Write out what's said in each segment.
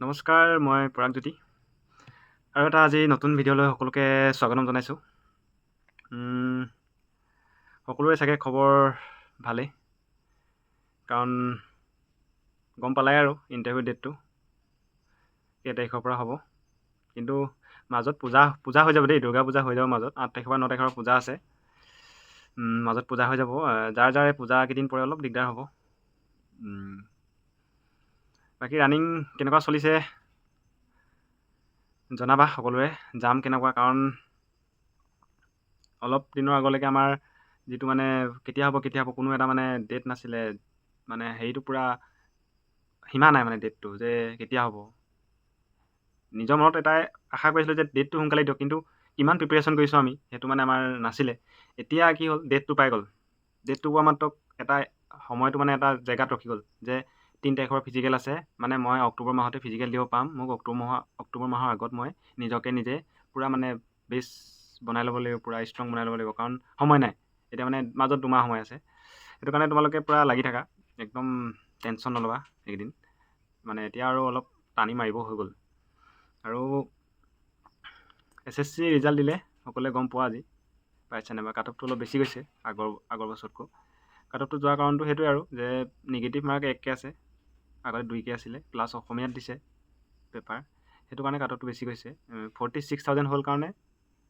নমস্কাৰ, মই পৰাগজ্যোতি আৰু এটা আজি নতুন ভিডিঅ'লৈ সকলোকে স্বাগতম জনাইছোঁ। সকলোৰে চাগে খবৰ ভালেই, কাৰণ গম পালাই আৰু ইণ্টাৰভিউ ডেটটো কেই তাৰিখৰ পৰা হ'ব। কিন্তু মাজত পূজা হৈ যাব দেই, দুৰ্গা পূজা হৈ যাব মাজত। 8 তাৰিখৰ পৰা 9 তাৰিখৰ পূজা আছে, মাজত পূজা হৈ যাব। যাৰ যাৰ পূজা কেইদিন পৰে অলপ দিগদাৰ হ'ব। বাকী ৰানিং কেনেকুৱা চলিছে জনাবা সকলোৱে। যাম কেনেকুৱা, কাৰণ অলপ দিনৰ আগলৈকে আমাৰ যিটো মানে কেতিয়া হ'ব কোনো এটা মানে ডেট নাছিলে, মানে হেৰিটো পূৰা সীমা নাই মানে ডেটটো যে কেতিয়া হ'ব। নিজৰ মনত এটাই আশা কৰিছিলোঁ যে ডেটটো সোনকালে দিয়ক, কিন্তু কিমান প্ৰিপেৰেশ্যন কৰিছোঁ আমি সেইটো মানে আমাৰ নাছিলে। এতিয়া কি হ'ল, ডেটটো পাই গ'ল। ডেটটো পোৱা মাত্ৰ এটা সময়টো মানে এটা জেগাত ৰখি গ'ল যে 3 তাৰিখৰ ফিজিকেল আছে, মানে মই অক্টোবৰ মাহতে ফিজিকেল দিব পাম। মোক অক্টোবৰ মাহৰ আগত মই নিজে পূৰা মানে বেছ বনাই ল'ব লাগিব, পূৰা ষ্ট্ৰং বনাই ল'ব লাগিব, কাৰণ সময় নাই এতিয়া। মানে মাজত 2 মাহ সময় আছে। সেইটো কাৰণে তোমালোকে পূৰা লাগি থাকা, একদম টেনশ্যন নল'বা এইকেইদিন। মানে এতিয়া আৰু অলপ টানি মাৰিব হৈ গ'ল। আৰু SSC ৰিজাল্ট দিলে সকলোৱে গম পোৱা আজি পাইছে নাইবা। কাট অফটো অলপ বেছি গৈছে আগৰ বছৰতকৈ। কাট অফটো যোৱাৰ কাৰণটো সেইটোৱে আৰু যে নিগেটিভ মাৰ্ক 1কৈ আছে, আগতে 2কৈ আছিলে, প্লাছ অসমীয়াত দিছে পেপাৰ। সেইটো কাৰণে কাট অফটো বেছি গৈছে। 46,000 হ'ল কাৰণে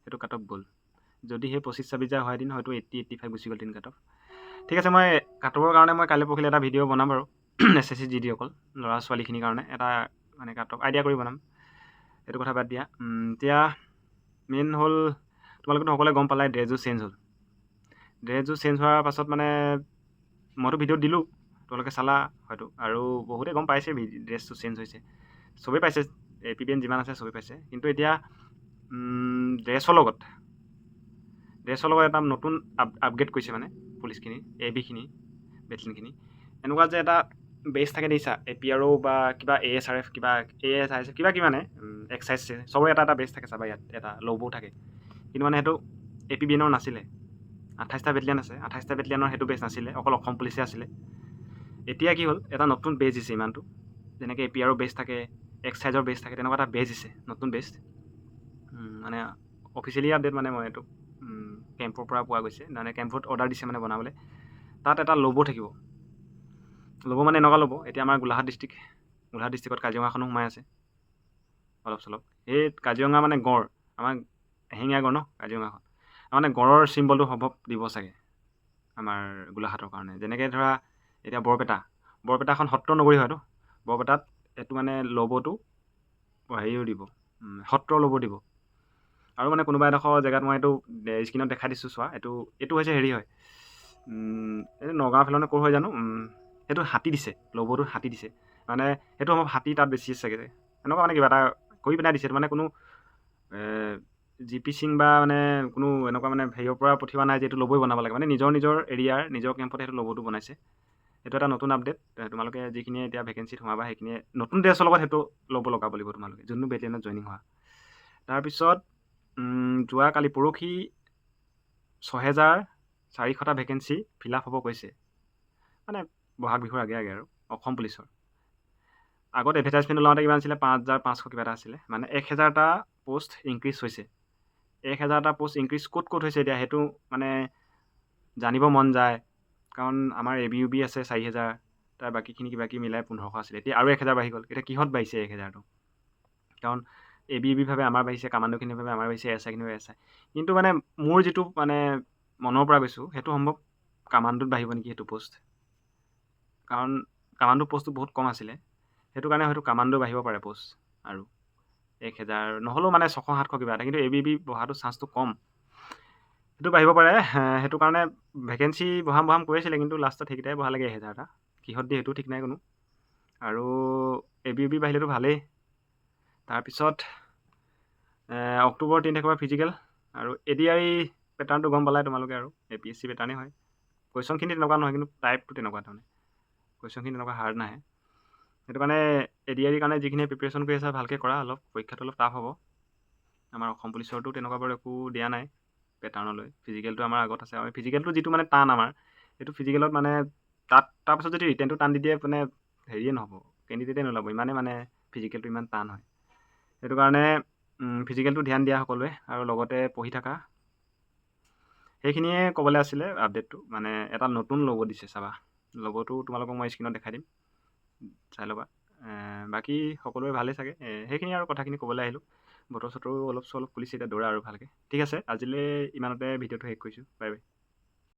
সেইটো কাট অফ গ'ল। যদি সেই 25-26 হয় দিন হয়তো 80-85 গুচি গ'ল দিন কাট অফ। ঠিক আছে, মই কাট অফৰ কাৰণে মই কাইলৈ পৰহিলৈ এটা ভিডিঅ' বনাম বাৰু। SSC GD অকল ল'ৰা ছোৱালীখিনিৰ কাৰণে এটা মানে কাট অফ আইডিয়া কৰি বনাম। সেইটো কথা বাদ দিয়া। এতিয়া মেইন হ'ল, তোমালোকেতো সকলোৱে গম পালাই ড্ৰেছযোৰ চেঞ্জ হ'ল। ড্ৰেছযোৰ চেঞ্জ হোৱাৰ পাছত মানে মইতো ভিডিঅ'ত দিলোঁ, তোমালোকে চালা হয়তো, আৰু বহুতে গম পাইছে ড্ৰেছটো চেঞ্জ হৈছে। চবেই পাইছে, APBN যিমান আছে চবেই পাইছে। কিন্তু এতিয়া ড্ৰেছৰ লগত এটা নতুন আপগ্ৰেড কৰিছে মানে পুলিচখিনি, AB খিনি, বেটেলিয়নখিনি। এনেকুৱা যে এটা বেছ থাকে দেখিছা, APRO বা কিবা ASRF, কিবা ASIF, কিবা মানে এক্সাইজ চবৰে এটা বেছ থাকে। চাবা ইয়াত এটা ল'গো থাকে, কিন্তু মানে সেইটো APBNৰ নাছিলে। 28টা বেটেলিয়ন আছে, 28টা বেটেলিয়নৰ সেইটো বেছ নাছিলে, অকল অসম পুলিচে আছিলে। এতিয়া কি হ'ল, এটা নতুন বেছ দিছে ইমানটো। যেনেকৈ APRO বেছ থাকে, এক্সাইজৰ বেছ থাকে, তেনেকুৱা এটা বেছ দিছে, নতুন বেছ। মানে অফিচিয়েলি আপডেট, মানে মই এইটো কেম্পৰ পৰা পোৱা গৈছে, মানে কেম্পত অৰ্ডাৰ দিছে মানে বনাবলৈ। তাত এটা ল'গো থাকিব। ল'গো মানে এনেকুৱা ল'ব, এতিয়া আমাৰ গোলাঘাট ডিষ্ট্ৰিক্টত কাজিৰঙাখনো সোমাই আছে অলপ চলপ। সেই কাজিৰঙা মানে গড়, আমাৰ এশিঙীয়া গড় ন কাজিৰঙাখন, মানে গড়ৰ চিম্বলটো সম্ভৱ দিব চাগে আমাৰ গোলাঘাটৰ কাৰণে। যেনেকৈ ধৰা এতিয়া বৰপেটাখন সত্ৰ নগৰী হয়তো, বৰপেটাত এইটো মানে ল'গোটো হেৰিও দিব, সত্ৰৰ ল'গো দিব। আৰু মানে কোনোবা এডোখৰ জেগাত মই এইটো স্ক্ৰীণত দেখাই দিছোঁ চোৱা, এইটো হৈছে হেৰি হয়, এইটো নগাঁও ফালে ক'ৰ হয় জানো, সেইটো হাতী দিছে, ল'গোটো হাতী দিছে। মানে সেইটো সম্ভৱ হাতী তাত বেছি চাগে, এনেকুৱা মানে কিবা এটা কৰি পেলাই দিছে। মানে কোনো GP সিং বা মানে কোনো এনেকুৱা মানে হেৰিয়ৰ পৰা পঠিওৱা নাই যে এইটো ল'গোই বনাব লাগে, মানে নিজৰ এৰিয়াৰ নিজৰ কেম্পতে সেইটো ল'গোটো বনাইছে। সেইটো এটা নতুন আপডেট। তোমালোকে যিখিনিয়ে এতিয়া ভেকেঞ্চিত সোমাবা সেইখিনিয়ে নতুন ড্ৰেছৰ লগত সেইটো ল'গো লগাব লাগিব তোমালোকে, যোনটো বেটেলিয়নত জইনিং হোৱা। তাৰপিছত যোৱাকালি পৰহি 6,400টা ভেকেঞ্চি ফিল আপ হ'ব কৈছে, মানে বহাগ বিহুৰ আগে আৰু অসম পুলিচৰ। আগত এডভাৰটাইজমেণ্ট ওলাওঁতে কিমান আছিলে, 5,500 কিবা এটা আছিলে। মানে 1,000টা পোষ্ট ইনক্ৰিজ হৈছে। 1,000টা পোষ্ট ইনক্ৰিজ ক'ত হৈছে এতিয়া সেইটো মানে জানিব মন যায়, কাৰণ আমাৰ ABUB আছে 4,000, তাৰ বাকীখিনি কিবা কিবি মিলাই 1,500 আছিলে। এতিয়া আৰু 1,000 বাঢ়ি গ'ল। এতিয়া কিহত বাঢ়িছে 1,000টো? কাৰণ ABUB ভাবে আমাৰ বাঢ়িছে, কামাণ্ডোখিনি ভাবে আমাৰ বাঢ়িছে, SI খিনি ভাবে SI। কিন্তু মানে মোৰ যিটো মানে মনৰ পৰা কৈছোঁ, সেইটো সম্ভৱ কামাণ্ডোত বাঢ়িব নেকি সেইটো পোষ্ট, কাৰণ কামাণ্ডো পোষ্টটো বহুত কম আছিলে। সেইটো কাৰণে হয়তো কামাণ্ডো বাঢ়িব পাৰে পোষ্ট, আৰু 1,000 নহ'লেও মানে 600-700 কিবা এটা। কিন্তু ABUB বঢ়াটো চান্সটো কম, সেইটো বাঢ়িব পাৰে। সেইটো কাৰণে ভেকেঞ্চি বঢ়াম কৰিছিলে, কিন্তু লাষ্টত সেইকেইটাই বঢ়ালেগৈ 1,000টা। কিহত দিয়ে সেইটো ঠিক নাই কোনো। আৰু ABUB বাঢ়িলেতো ভালেই। তাৰপিছত অক্টোবৰ 3 তাৰিখৰ পৰা ফিজিকেল, আৰু ADRE পেটাৰ্ণটো গম পালাই তোমালোকে, আৰু APSC পেটাৰ্ণেই হয়। কুৱেশ্যনখিনি তেনেকুৱা নহয়, কিন্তু টাইপটো তেনেকুৱা তাৰমানে, কুৱেশ্যনখিনি তেনেকুৱা হাৰ্ড নাহে। সেইটো কাৰণে ADRE কাৰণে যিখিনি প্ৰিপেৰেশ্যন কৰি আছা ভালকৈ কৰা, অলপ পৰীক্ষাটো অলপ টাফ হ'ব। আমাৰ অসম পুলিচৰটো তেনেকুৱা বাৰু একো দিয়া নাই পেটাৰ্ণলৈ। ফিজিকেলটো আমাৰ আগত আছে, আৰু ফিজিকেলটো যিটো মানে টান আমাৰ, সেইটো ফিজিকেলত মানে তাৰপাছত যদি ৰিটেনটো টান দি দিয়ে, মানে হেৰিয়ে নহ'ব, কেণ্ডিডেটেই নোলাব, ইমানে মানে ফিজিকেলটো ইমান টান হয়। সেইটো কাৰণে ফিজিকেলটো ধ্যান দিয়া সকলোৱে, আৰু লগতে পঢ়ি থাকা। সেইখিনিয়ে ক'বলৈ আছিলে আপডেটটো। মানে এটা নতুন লগ' দিছে, চাবা। লগ'টো তোমালোকক মই স্ক্ৰীণত দেখাই দিম, চাই ল'বা। বাকী সকলোৰে ভালেই চাগে। সেইখিনি আৰু কথাখিনি ক'বলৈ আহিলোঁ। বতৰ চতৰো অলপ চলপ খুলিছে এতিয়া, দৌৰা আৰু ভালকৈ। ঠিক আছে, আজিলৈ ইমানতে ভিডিঅ'টো শেষ কৰিছোঁ। Bye bye.